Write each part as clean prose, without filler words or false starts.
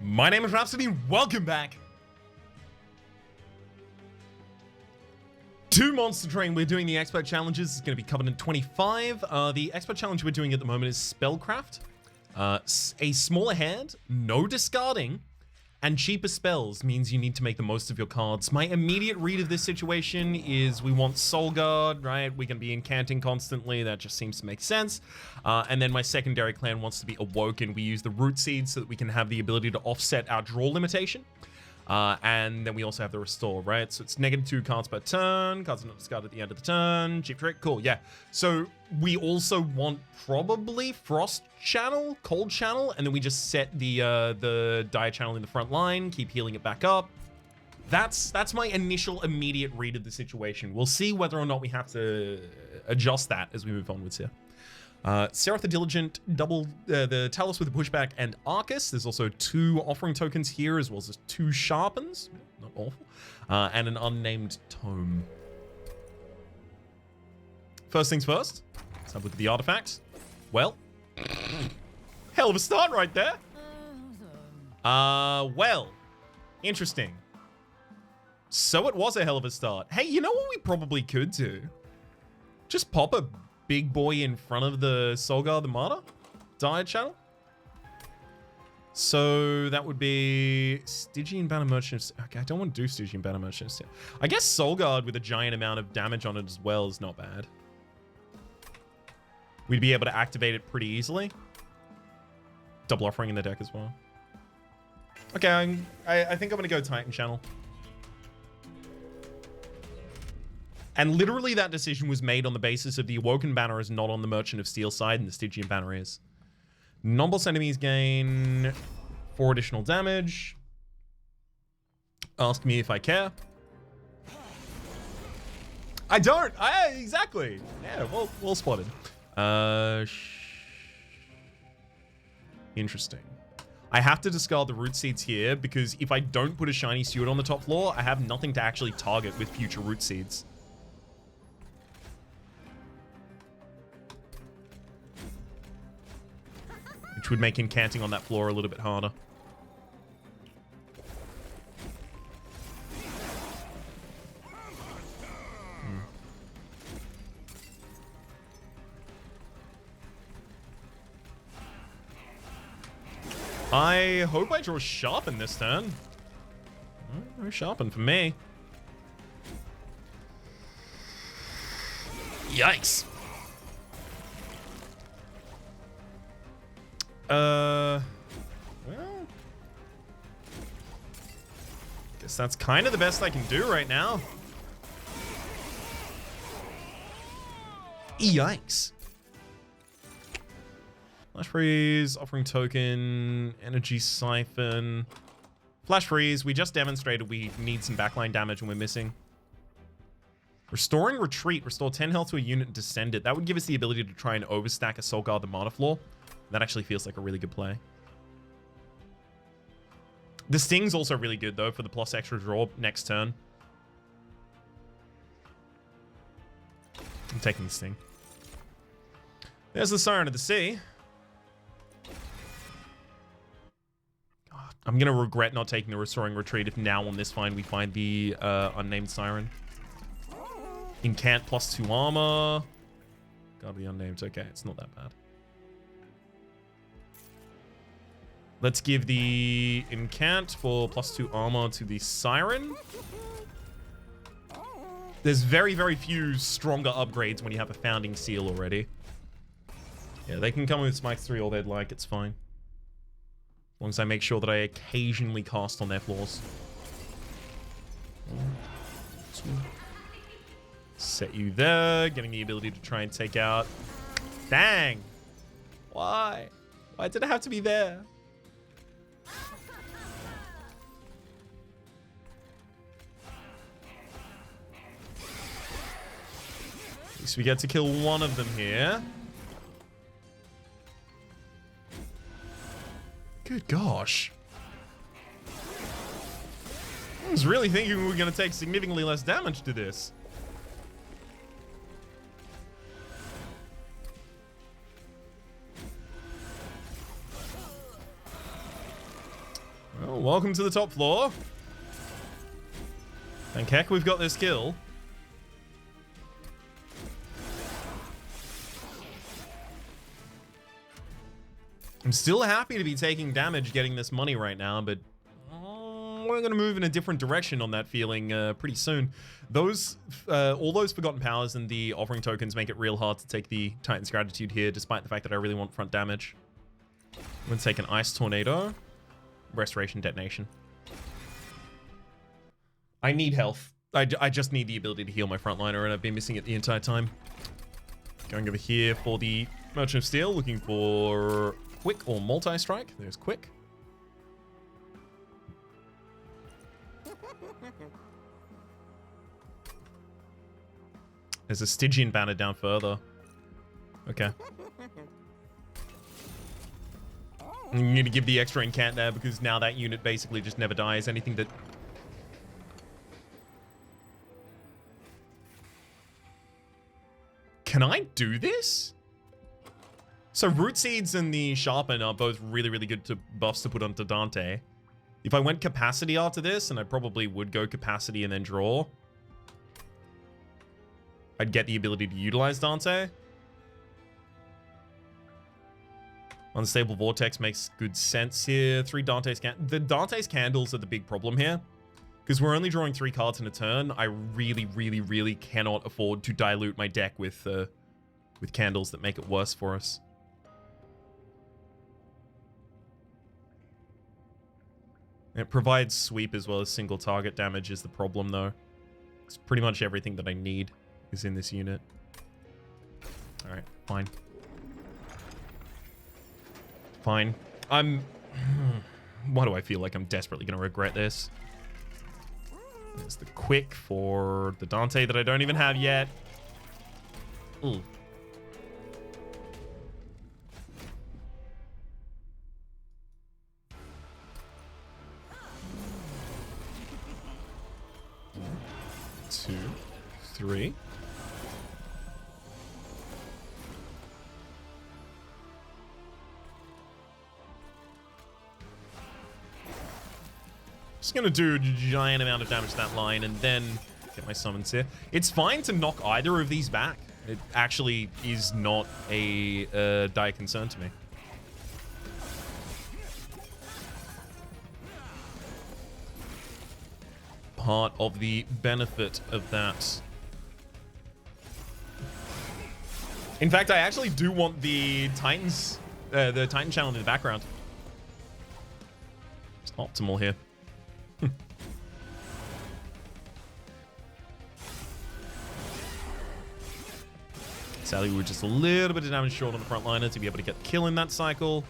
My name is Rhapsody, welcome back to Monster Train. We're doing the expert challenges. It's going to be Covenant 25. The expert challenge we're doing at the moment is Spellcraft. A smaller hand, no discarding, and cheaper spells means you need to make the most of your cards. My immediate read of this situation is we want Soul Guard, right? We can be incanting constantly. That just seems to make sense. And then my secondary clan wants to be Awoken. We use the Root Seeds so that we can have the ability to offset our draw limitation. And then we also have the Restore, right? So it's -2 cards per turn. Cards are not discarded at the end of the turn. Cheap trick, cool, yeah. So we also want probably Frost Channel, Cold Channel, and then we just set the Dire Channel in the front line, keep healing it back up. That's my initial immediate read of the situation. We'll see whether or not we have to adjust that as we move onwards here. Seraph the Diligent, double the Talus with a pushback, and Arcus. There's also 2 offering tokens here, as well as 2 sharpens. Not awful. And an unnamed tome. First things first, let's have a look at the artifacts. Well, hell of a start right there. Well, interesting. So it was a hell of a start. Hey, you know what we probably could do? Just pop a big boy in front of the Solgar the Martyr Dire Channel. So that would be Stygian Banner Merchant. Okay, I don't want to do Stygian Banner Merchant. I guess Solguard with a giant amount of damage on it as well is not bad. We'd be able to activate it pretty easily. Double offering in the deck as well. Okay, I think I'm going to go Titan Channel. And literally that decision was made on the basis of the Awoken banner is not on the Merchant of Steel side and the Stygian banner is. Non-boss enemies gain 4 additional damage. Ask me if I care. I don't. Exactly. Yeah, well spotted. Interesting. I have to discard the Root Seeds here because if I don't put a shiny Steward on the top floor, I have nothing to actually target with future Root Seeds. Which would make incanting on that floor a little bit harder. I hope I draw Sharpen this turn. No Sharpen for me. Yikes. Well, guess that's kind of the best I can do right now. Yikes. Flash Freeze, Offering Token, Energy Siphon. Flash Freeze, we just demonstrated we need some backline damage and we're missing. Restoring Retreat, restore 10 health to a unit and descend it. That would give us the ability to try and overstack a Soulguard the Martyr floor. That actually feels like a really good play. The Sting's also really good, though, for the plus extra draw next turn. I'm taking the Sting. There's the Siren of the Sea. God, I'm going to regret not taking the Restoring Retreat if now on this find we find the unnamed Siren. Incant plus 2 armor. Gotta be unnamed. Okay, it's not that bad. Let's give the Incant for plus 2 armor to the Siren. There's very, very few stronger upgrades when you have a Founding Seal already. Yeah, they can come with Smite's 3 all they'd like, it's fine. As long as I make sure that I occasionally cast on their floors. 1, 2. Set you there, getting the ability to try and take out... Dang! Why? Why did it have to be there? At least we get to kill one of them here. Good gosh. I was really thinking we were going to take significantly less damage to this. Well, welcome to the top floor. Thank heck we've got this kill. I'm still happy to be taking damage getting this money right now, but we're going to move in a different direction on that feeling pretty soon. All those Forgotten Powers and the Offering Tokens make it real hard to take the Titan's Gratitude here, despite the fact that I really want front damage. I'm going to take an Ice Tornado. Restoration Detonation. I need health. I just need the ability to heal my frontliner, and I've been missing it the entire time. Going over here for the Merchant of Steel, looking for Quick or Multi-Strike. There's Quick. There's a Stygian banner down further. Okay. You need to give the extra incant there because now that unit basically just never dies. Anything that... Can I do this? So Root Seeds and the Sharpen are both really, really good to buffs to put onto Dante. If I went Capacity after this, and I probably would go Capacity and then draw, I'd get the ability to utilize Dante. Unstable Vortex makes good sense here. The Dante's Candles are the big problem here. Because we're only drawing 3 cards in a turn. I really, really, really cannot afford to dilute my deck with candles that make it worse for us. It provides sweep as well as single target damage is the problem though. It's pretty much everything that I need is in this unit. Alright, fine. Fine. Why do I feel like I'm desperately going to regret this? There's the Quick for the Dante that I don't even have yet. Ooh. Two, three. Just gonna do a giant amount of damage to that line and then get my summons here. It's fine to knock either of these back. It actually is not a dire concern to me. Part of the benefit of that. In fact, I actually do want the Titans, the Titan channel in the background. It's optimal here. Sadly, we were just a little bit of damage short on the frontliner to be able to get the kill in that cycle.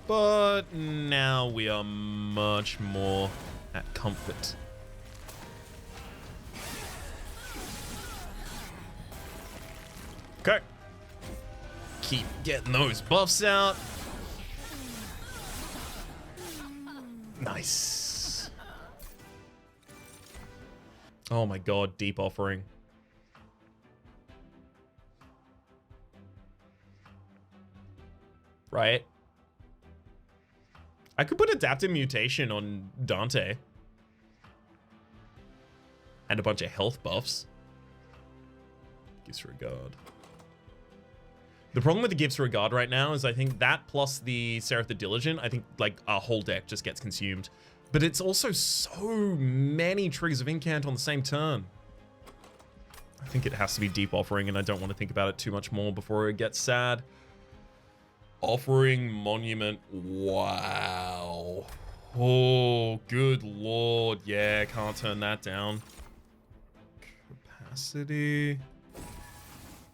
But now we are much more at comfort. Okay. Keep getting those buffs out. Nice. Oh my god, Deep Offering. Right? I could put Adaptive Mutation on Dante. And a bunch of health buffs. Disregard. The problem with the Gifts Regard right now is I think that plus the Seraph the Diligent, I think like our whole deck just gets consumed. But it's also so many triggers of Incant on the same turn. I think it has to be Deep Offering and I don't want to think about it too much more before it gets sad. Offering Monument, wow. Oh, good lord. Yeah, can't turn that down. Capacity.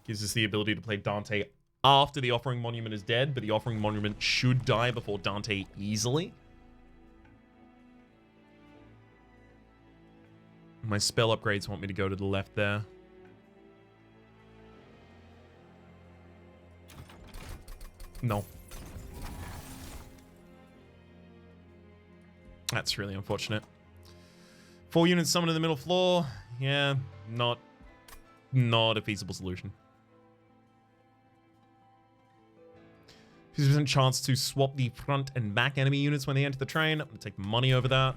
Gives us the ability to play Dante after the Offering Monument is dead, but the Offering Monument should die before Dante easily. My spell upgrades want me to go to the left there. No. That's really unfortunate. 4 units summoned in the middle floor. Yeah, Not a feasible solution. 50% chance to swap the front and back enemy units when they enter the train. I'm going to take money over that.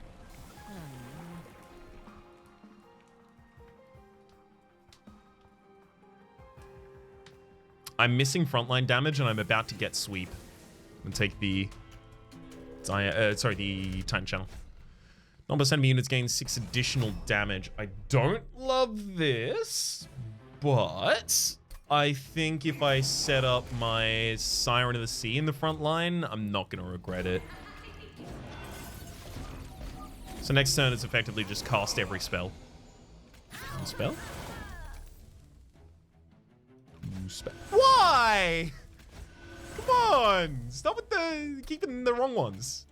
I'm missing frontline damage and I'm about to get sweep. I'm going to take the Titan Channel. Non-boss enemy units gain 6 additional damage. I don't love this, but I think if I set up my Siren of the Sea in the front line, I'm not going to regret it. So next turn is effectively just cast every spell. Spell? Why? Come on! Stop with the keeping the wrong ones.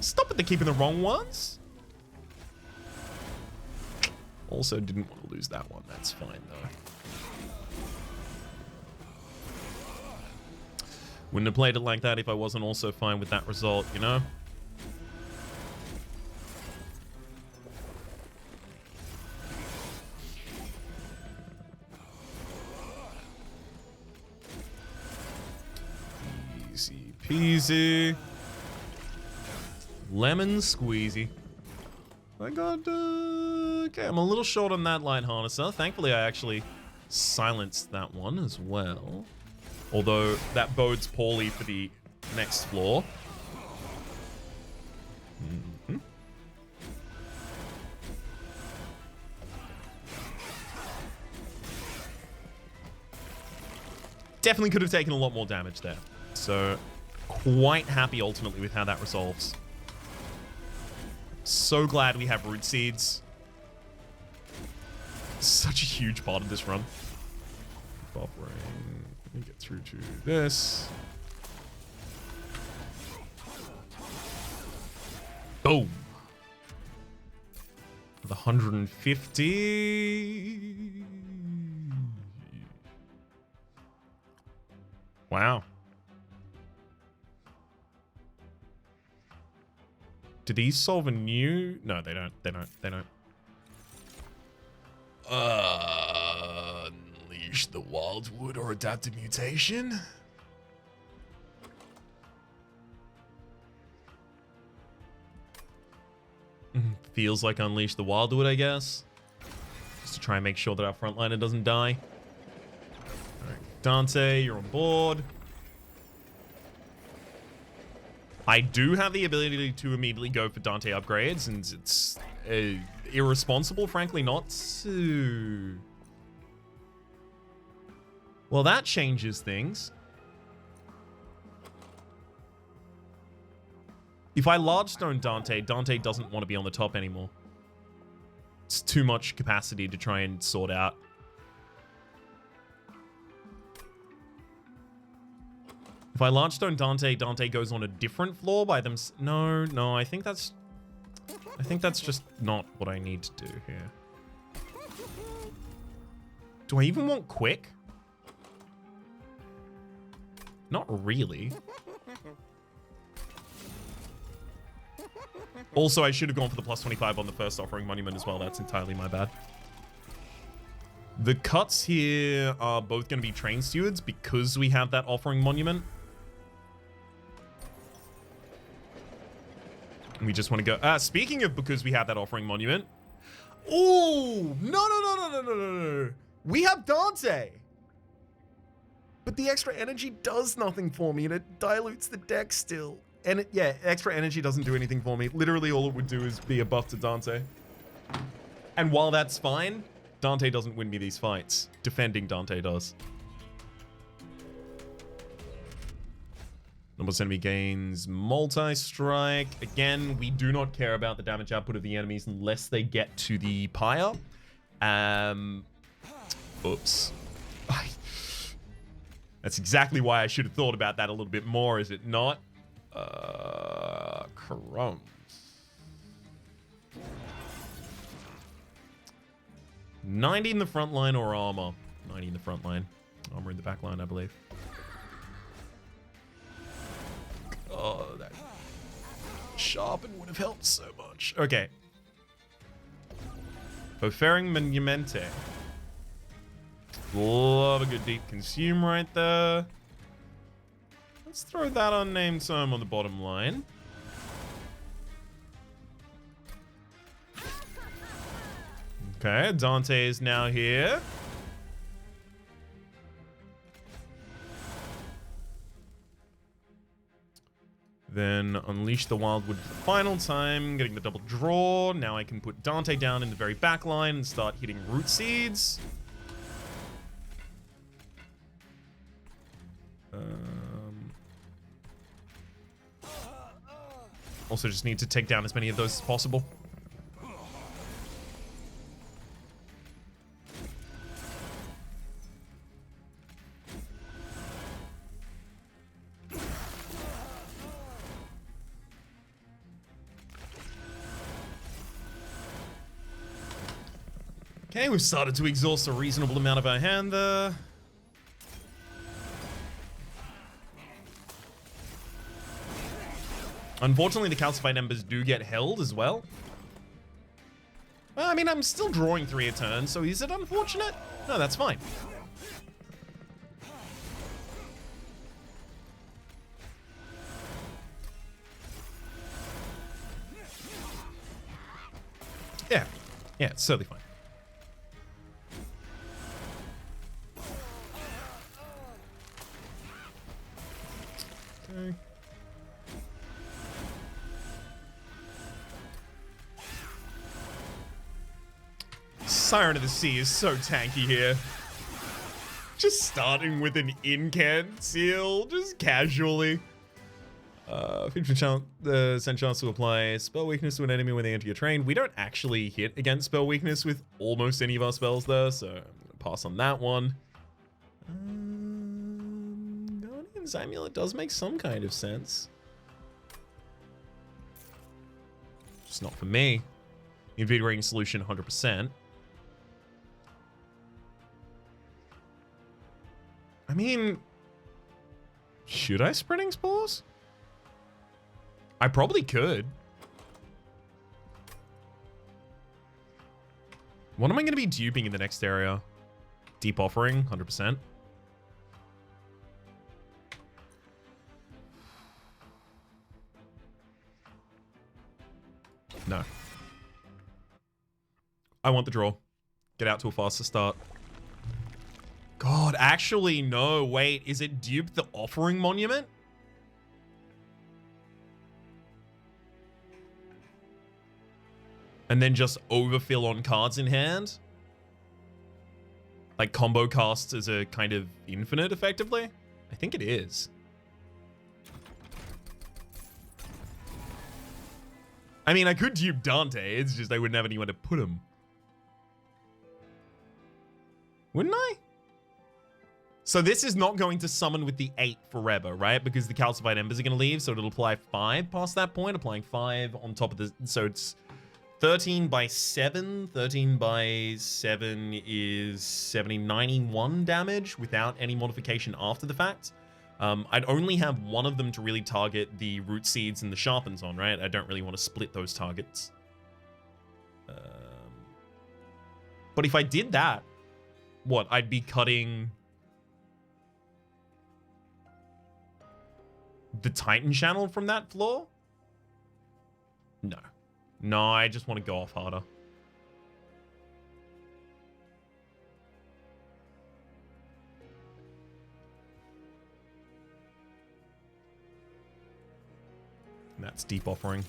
Stop with the keeping the wrong ones. Also didn't want to lose that one. That's fine though. Wouldn't have played it like that if I wasn't also fine with that result, you know? Easy peasy. Lemon squeezy. I got, okay, I'm a little short on that light harnesser. Thankfully, I actually silenced that one as well. Although, that bodes poorly for the next floor. Mm-hmm. Definitely could have taken a lot more damage there. So, quite happy ultimately with how that resolves. So glad we have root seeds. Such a huge part of this run. Buffering. Let me get through to this. Boom. With 150. Wow. Do these solve a new? No, they don't. They don't. They don't. Unleash the Wildwood or Adaptive Mutation? Feels like Unleash the Wildwood, I guess. Just to try and make sure that our frontliner doesn't die. Alright, Dante, you're on board. I do have the ability to immediately go for Dante upgrades, and it's irresponsible, frankly, not to. Well, that changes things. If I large stone Dante, Dante doesn't want to be on the top anymore. It's too much capacity to try and sort out. If I large stone Dante, Dante goes on a different floor by them. No, I think that's just not what I need to do here. Do I even want quick? Not really. Also, I should have gone for the plus 25 on the first offering monument as well. That's entirely my bad. The cuts here are both going to be train stewards because we have that offering monument. We just want to go. Speaking of because we have that offering monument. Oh, no. We have Dante. But the extra energy does nothing for me and it dilutes the deck still. And yeah, extra energy doesn't do anything for me. Literally all it would do is be a buff to Dante. And while that's fine, Dante doesn't win me these fights. Defending Dante does. Number enemy gains multi-strike. Again, we do not care about the damage output of the enemies unless they get to the pyre. Oops. That's exactly why I should have thought about that a little bit more, is it not? Crumbs. $90 in the front line or armor? 90 in the front line. Armor in the back line, I believe. Oh, that sharpen would have helped so much. Okay. Preferring Monumente. Love a good deep consume right there. Let's throw that unnamed tome on the bottom line. Okay, Dante is now here. Then Unleash the Wildwood for the final time, getting the double draw. Now I can put Dante down in the very back line and start hitting Root Seeds. Also just need to take down as many of those as possible. Okay, we've started to exhaust a reasonable amount of our hand there. Unfortunately, the calcified embers do get held as well. Well, I mean, I'm still drawing 3 a turn, so is it unfortunate? No, that's fine. Yeah, it's totally fine. Okay. Siren of the Sea is so tanky here. Just starting with an incant seal, just casually. Feature chance, send chance to apply spell weakness to an enemy when they enter your train. We don't actually hit against spell weakness with almost any of our spells there, so I'm gonna pass on that one. Guardian's Amulet does make some kind of sense. Just not for me. Invigorating Solution 100%. I mean, should I Spreading Spores? I probably could. What am I going to be duping in the next area? Deep Offering, 100%. No. I want the draw. Get out to a faster start. God, actually, no. Wait, is it dupe the Offering Monument? And then just overfill on cards in hand? Like combo casts as a kind of infinite, effectively? I think it is. I mean, I could dupe Dante. It's just I wouldn't have anywhere to put him. Wouldn't I? So this is not going to summon with the 8 forever, right? Because the calcified embers are going to leave, so it'll apply 5 past that point, applying 5 on top of the... So it's 13 by 7. 13 by 7 is 91 damage without any modification after the fact. I'd only have one of them to really target the Root Seeds and the Sharpens on, right? I don't really want to split those targets. But if I did that, what? I'd be cutting... the Titan channel from that floor? No. No, I just want to go off harder. And that's Deep Offering.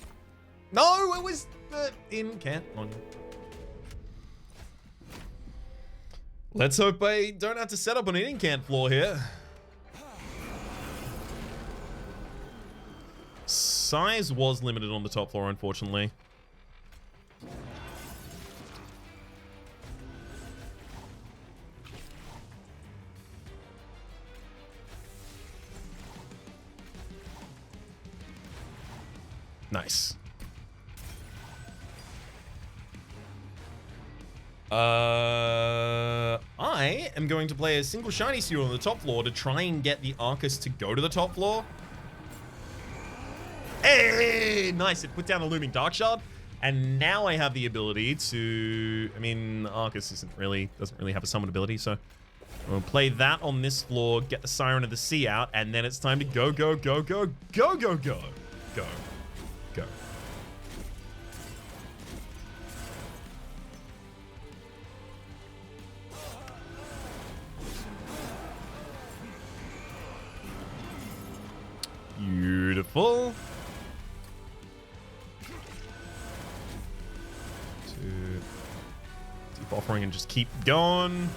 No, it was the incant one. Let's hope I don't have to set up an incant floor here. Size was limited on the top floor, unfortunately. Nice. I am going to play a single shiny seal on the top floor to try and get the Arcus to go to the top floor. Hey, nice. It put down a Looming Dark Shard, And now I have the ability to... I mean, Arcus doesn't really have a summon ability, so... We'll play that on this floor, get the Siren of the Sea out, and then it's time to go, go, go, go, go, go, go. Go. Go. Beautiful. Deep offering and just keep going.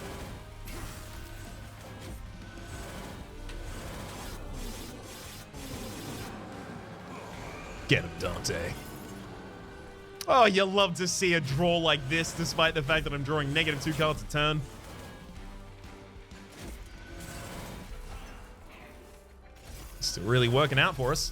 Get him, Dante. Oh, you love to see a draw like this, despite the fact that I'm drawing -2 cards a turn. Still really working out for us.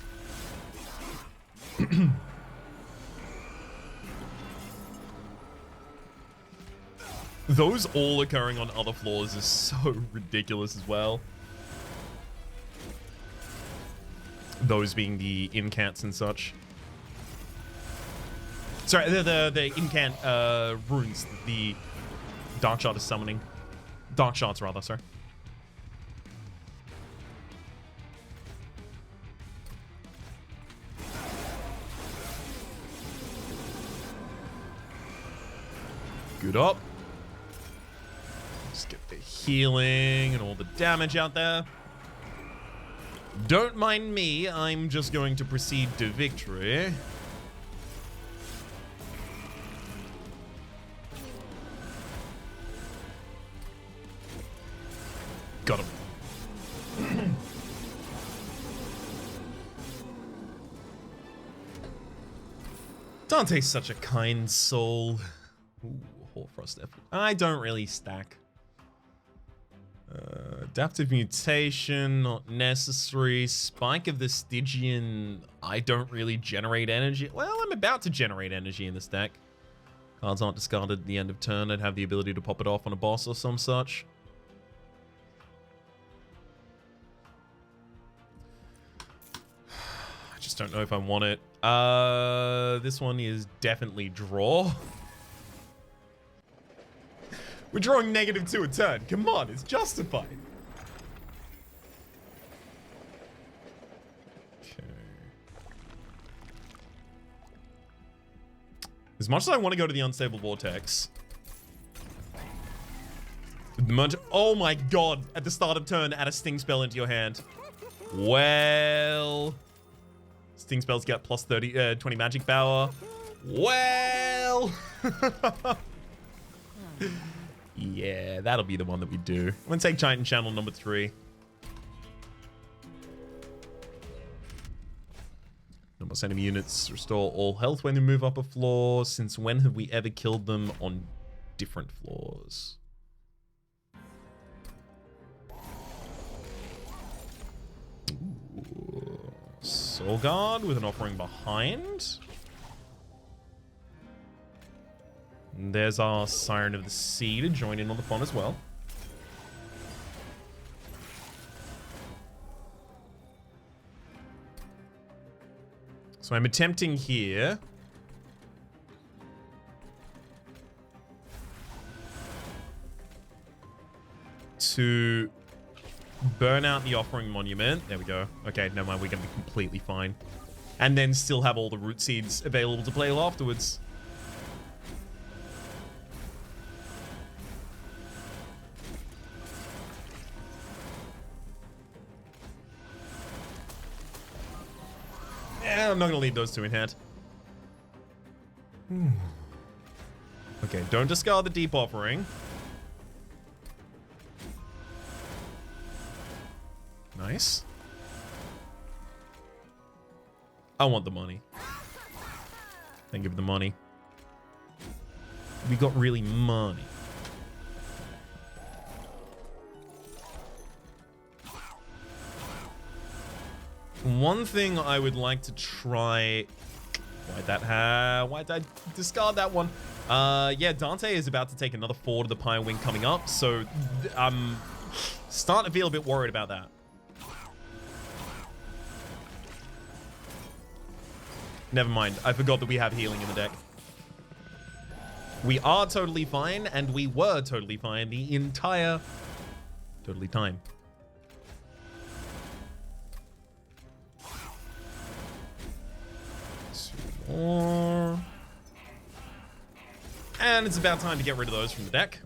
Those all occurring on other floors is so ridiculous as well. Those being the incants and such. Sorry, the incant runes, the Dark Shard is summoning. Dark Shards, rather, sorry. Good up. Just get the healing and all the damage out there. Don't mind me, I'm just going to proceed to victory. Got him. Dante's such a kind soul. Ooh, Hoarfrost effort. I don't really stack. Adaptive mutation, not necessary. Spike of the Stygian, I don't really generate energy. Well, I'm about to generate energy in this deck. Cards aren't discarded at the end of turn. I'd have the ability to pop it off on a boss or some such. I just don't know if I want it. This one is definitely draw. We're drawing -2 a turn. Come on, it's justified. Okay. As much as I want to go to the Unstable Vortex. Oh my god, at the start of turn, add a Sting spell into your hand. Well... Sting spells get plus 20 magic power. Well... Yeah, that'll be the one that we do. I'm gonna take Giant Channel number 3. No more enemy units. Restore all health when they move up a floor. Since when have we ever killed them on different floors? Ooh. Soul Guard with an offering behind. And there's our Siren of the Sea to join in on the fun as well. So I'm attempting here to burn out the Offering Monument. There we go. Okay, never mind. We're going to be completely fine. And then still have all the Root Seeds available to play afterwards. I'm not going to leave those two in hand. Okay, don't discard the Deep Offering. Nice. I want the money. Then give the money. We got really money. One thing I would like to try... Why'd I discard that one? Yeah, Dante is about to take another 4 to the Pyre Wing coming up, so I'm starting to feel a bit worried about that. Never mind. I forgot that we have healing in the deck. We are totally fine, and we were totally fine the entire time. Two more. And it's about time to get rid of those from the deck.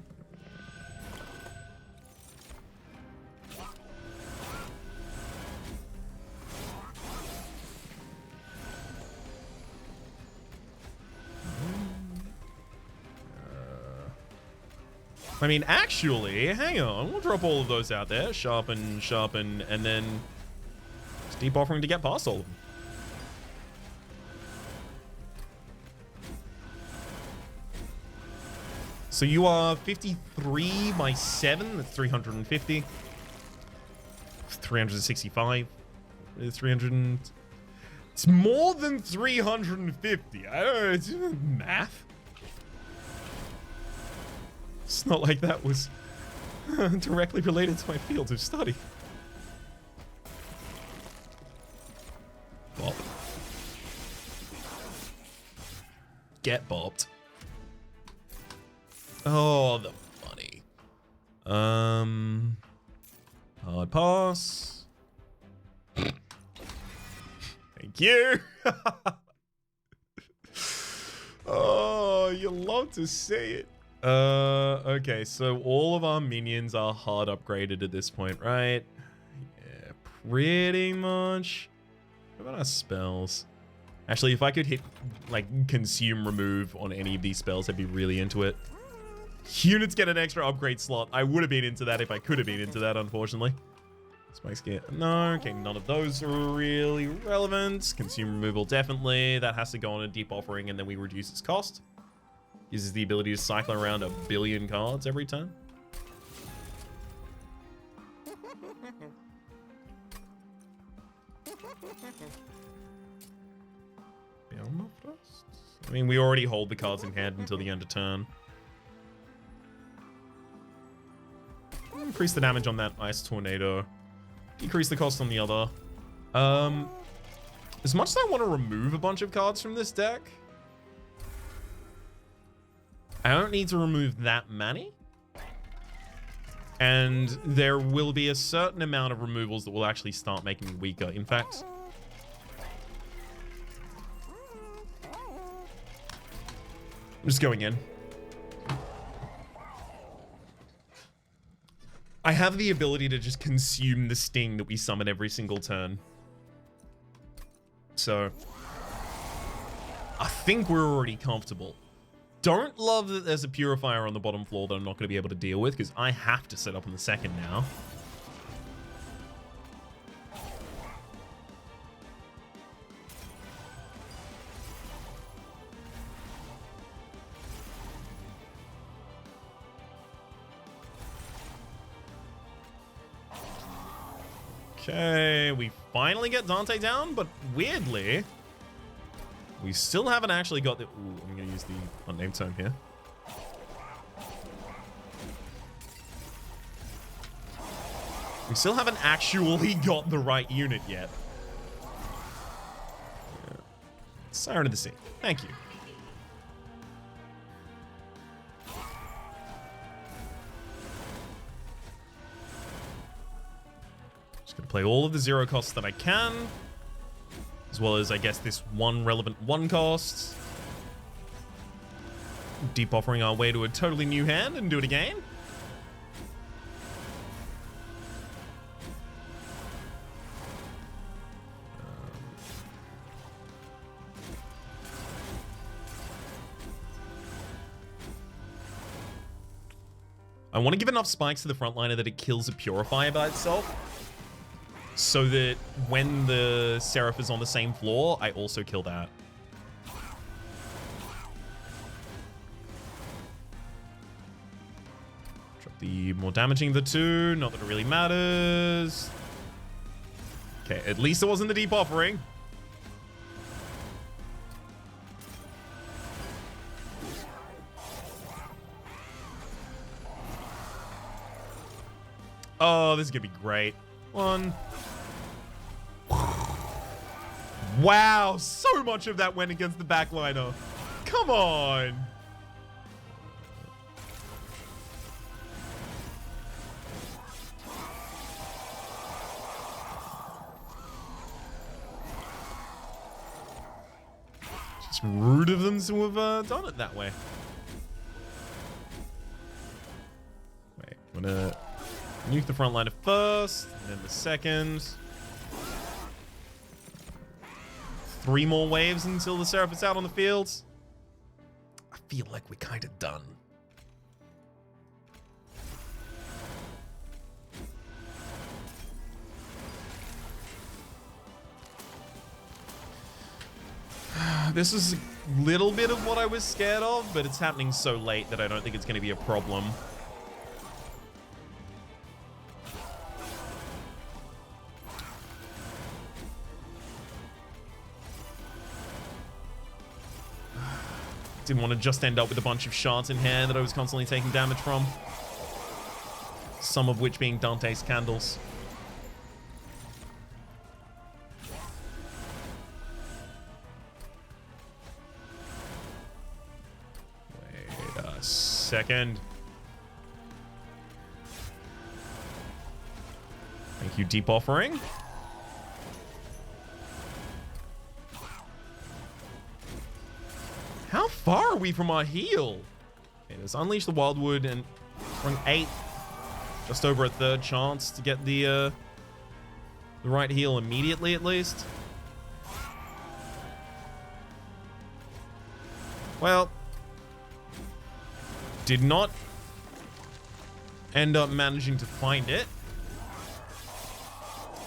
I mean, actually, hang on. We'll drop all of those out there. Sharpen, sharpen, and then just deep offering to get past all of them. So you are 53 by 7. That's 350. 365. 300. It's more than 350. I don't know. It's math. It's not like that was directly related to my field of study. Bop. Get bopped. Oh, the funny. Hard pass. Thank you. Oh, you love to see it. Okay, so all of our minions are hard upgraded at this point, right? Yeah, pretty much. What about our spells? Actually, if I could hit, like, consume remove on any of these spells, I'd be really into it. Units get an extra upgrade slot. I would have been into that if I could have been into that, unfortunately. Spikes get... No, okay, none of those are really relevant. Consume removal, definitely. That has to go on a deep offering, and then we reduce its cost. Uses the ability to cycle around 1 billion cards every turn. I mean, we already hold the cards in hand until the end of turn. Increase the damage on that Ice Tornado. Decrease the cost on the other. As much as I want to remove a bunch of cards from this deck, I don't need to remove that many. And there will be a certain amount of removals that will actually start making me weaker. In fact, I'm just going in. I have the ability to just consume the sting that we summon every single turn. So I think we're already comfortable. Don't love that there's a purifier on the bottom floor that I'm not going to be able to deal with because I have to set up on the second now. Okay, we finally get Dante down, but weirdly, we still haven't actually got the... Ooh, I'm going to use the unnamed tome here. We still haven't actually got the right unit yet. Yeah. Siren of the Sea. Thank you. Just going to play all of the 0 costs that I can. As well as, I guess, this one relevant 1 cost. Deep offering our way to a totally new hand and do it again. I want to give enough spikes to the frontliner that it kills a purifier by itself. So that when the Seraph is on the same floor, I also kill that. Drop the more damaging of the 2. Not that it really matters. Okay, at least it wasn't the deep offering. Oh, this is gonna be great. 1. Wow, so much of that went against the backliner. Come on. It's rude of them to have done it that way. Wait, I'm gonna nuke the front liner first, and then the second. 3 more waves until the Seraph is out on the field. I feel like we're kind of done. This is a little bit of what I was scared of, but it's happening so late that I don't think it's going to be a problem. Didn't want to just end up with a bunch of shards in hand that I was constantly taking damage from. Some of which being Dante's candles. Wait a second. Thank you, Deep Offering. How far are we from our heal? Okay, let's unleash the Wildwood and run 8. Just over a third chance to get the right heal immediately, at least. Well, did not end up managing to find it.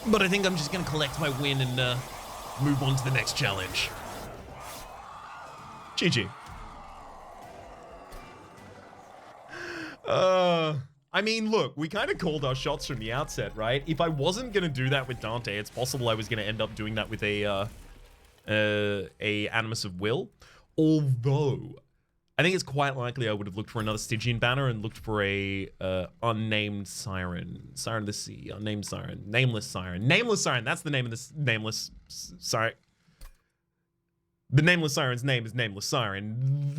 But I think I'm just going to collect my win and move on to the next challenge. GG. I mean, look, we kind of called our shots from the outset, right? If I wasn't going to do that with Dante, it's possible I was going to end up doing that with a Animus of Will. Although, I think it's quite likely I would have looked for another Stygian banner and looked for a unnamed siren. Siren of the Sea, unnamed siren, nameless siren. Nameless siren, that's the name of this nameless siren. The Nameless Siren's name is Nameless Siren.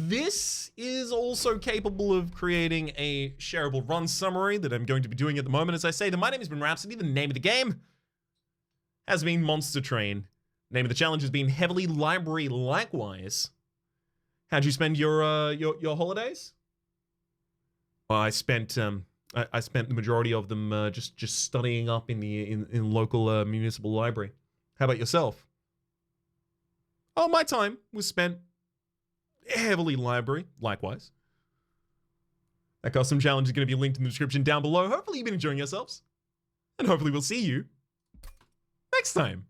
This is also capable of creating a shareable run summary that I'm going to be doing at the moment. As I say, my name has been Rhapsody. The name of the game has been Monster Train. The name of the challenge has been Heavily Library Likewise. How'd you spend your holidays? Well, I spent the majority of them just studying up in the local municipal library. How about yourself? Oh, my time was spent Heavily Library, likewise. That custom challenge is going to be linked in the description down below. Hopefully you've been enjoying yourselves. And hopefully we'll see you next time.